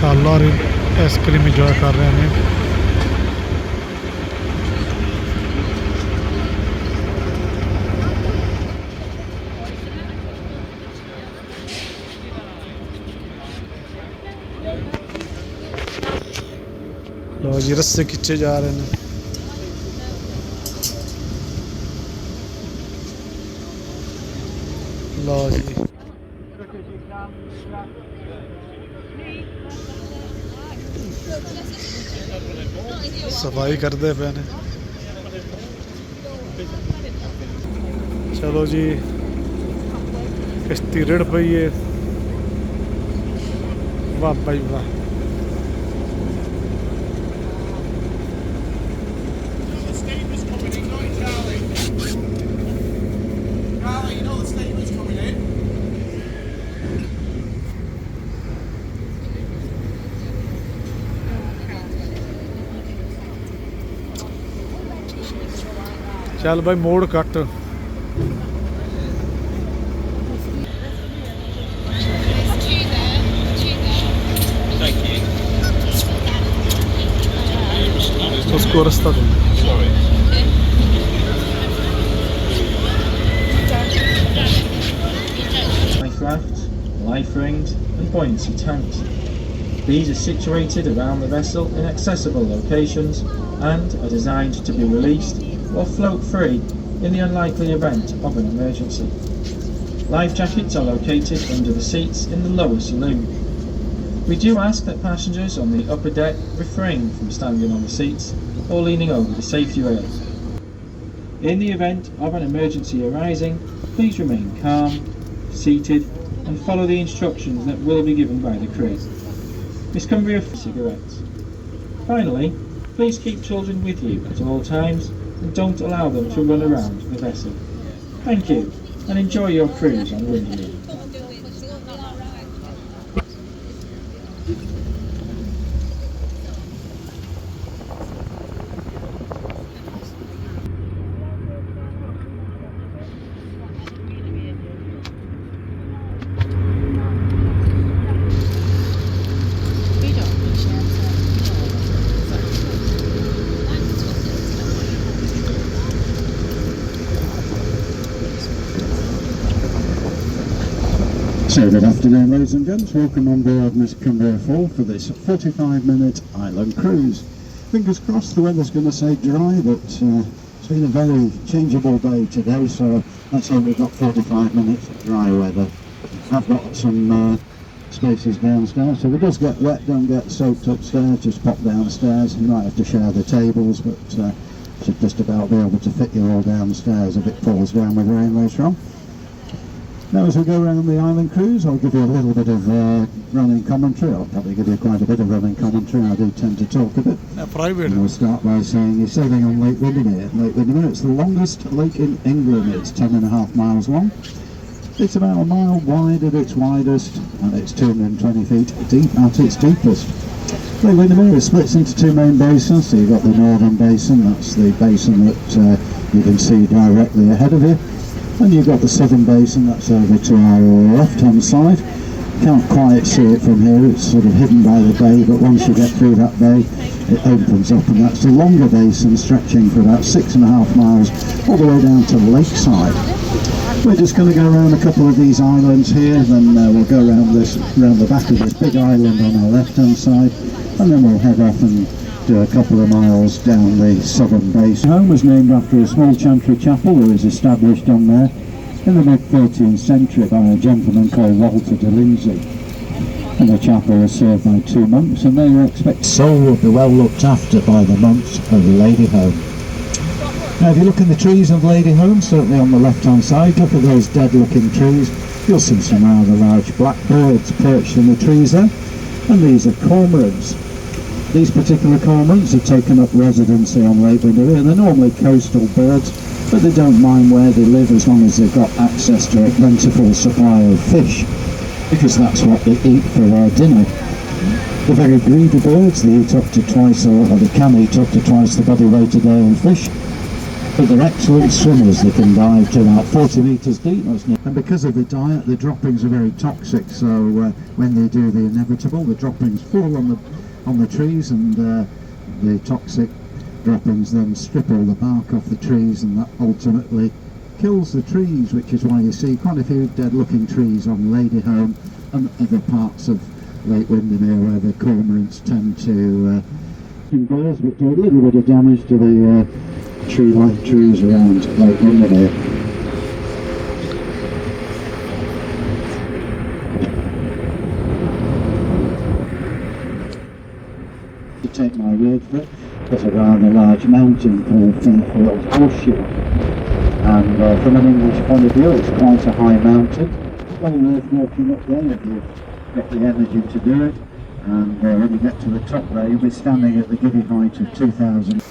खाला और ice cream enjoy कर रहे हैं। लो जी रस्से खिंचे जा रहे हैं। लो जी सफाई करते पे ने। चलो जी किश्ती रिड़ पई है। वाह भाई वाह। चल भाई मोड़ कट। उसको रास्ता दो। Life rafts, life rings and buoyancy tanks. These are situated around the vessel in accessible locations and are designed to be released or float free in the unlikely event of an emergency. Life jackets are located under the seats in the lower saloon. We do ask that passengers on the upper deck refrain from standing on the seats or leaning over the safety rails. In the event of an emergency arising, please remain calm, seated and follow the instructions that will be given by the crew. Miss Cumbria for cigarettes. Finally, please keep children with you at all times and don't allow them to run around the vessel. Thank you and enjoy your cruise on Windermere. So good afternoon ladies and gents, welcome on board Miss Cumbria 4 for this 45-minute island cruise. Fingers crossed the weather's going to stay dry, but it's been a very changeable day today, so let's hope we've got 45 minutes of dry weather. I've got some spaces downstairs, so if it does get wet, don't get soaked upstairs, just pop downstairs. You might have to share the tables, but should just about be able to fit you all downstairs if it falls down with rain later on. Now as we go around the island cruise, I'll give you a little bit of running commentary. I'll probably give you quite a bit of running commentary. I do tend to talk a bit. And we'll start by saying you're sailing on Lake Windermere. Lake Windermere, it's the longest lake in England. It's 10.5 miles long. It's about a mile wide at its widest, and it's 220 feet deep at its deepest. Lake Windermere splits into two main basins. So you've got the northern basin, that's the basin that you can see directly ahead of you. And you've got the southern basin, that's over to our left hand side. Can't quite see it from here, it's sort of hidden by the bay, but once you get through that bay it opens up, and that's the longer basin stretching for about 6.5 miles all the way down to the lakeside. We're just going to go around a couple of these islands here, then we'll go around the back of this big island on our left hand side, and then we'll head off and do a couple of miles down the southern basin. Home was named after a small chantry chapel that was established on there in the mid-13th century by a gentleman called Walter de Lindsay. And the chapel was served by 2 monks, and they were expected soul would be well looked after by the monks of Lady Home. Now if you look in the trees of Lady Home, certainly on the left hand side, look at those dead looking trees, you'll see some rather large blackbirds perched in the trees there, and these are cormorants. These particular cormorants have taken up residency on Lake Windermere. They're normally coastal birds, but they don't mind where they live as long as they've got access to a plentiful supply of fish, because that's what they eat for their dinner. The very greedy birds, they eat up to twice, or they can eat up to twice the body weight a day in fish. but they're excellent swimmers. They can dive to about 40 metres deep. And because of the diet, the droppings are very toxic, so when they do the inevitable, the droppings fall on the trees, and the toxic droppings then strip all the bark off the trees, and that ultimately kills the trees, which is why you see quite a few dead looking trees on Ladyholme and other parts of Lake Windermere where the cormorants tend to birds, but do a little bit of damage to the tree-like trees around Lake Windermere. To take my word for it, there's a rather large mountain called Finfield Horseshoe, and from an English point of view it's quite a high mountain. Well worth walking up there if you've got the energy to do it, and when you get to the top there you'll be standing at the giddy height of 2,000.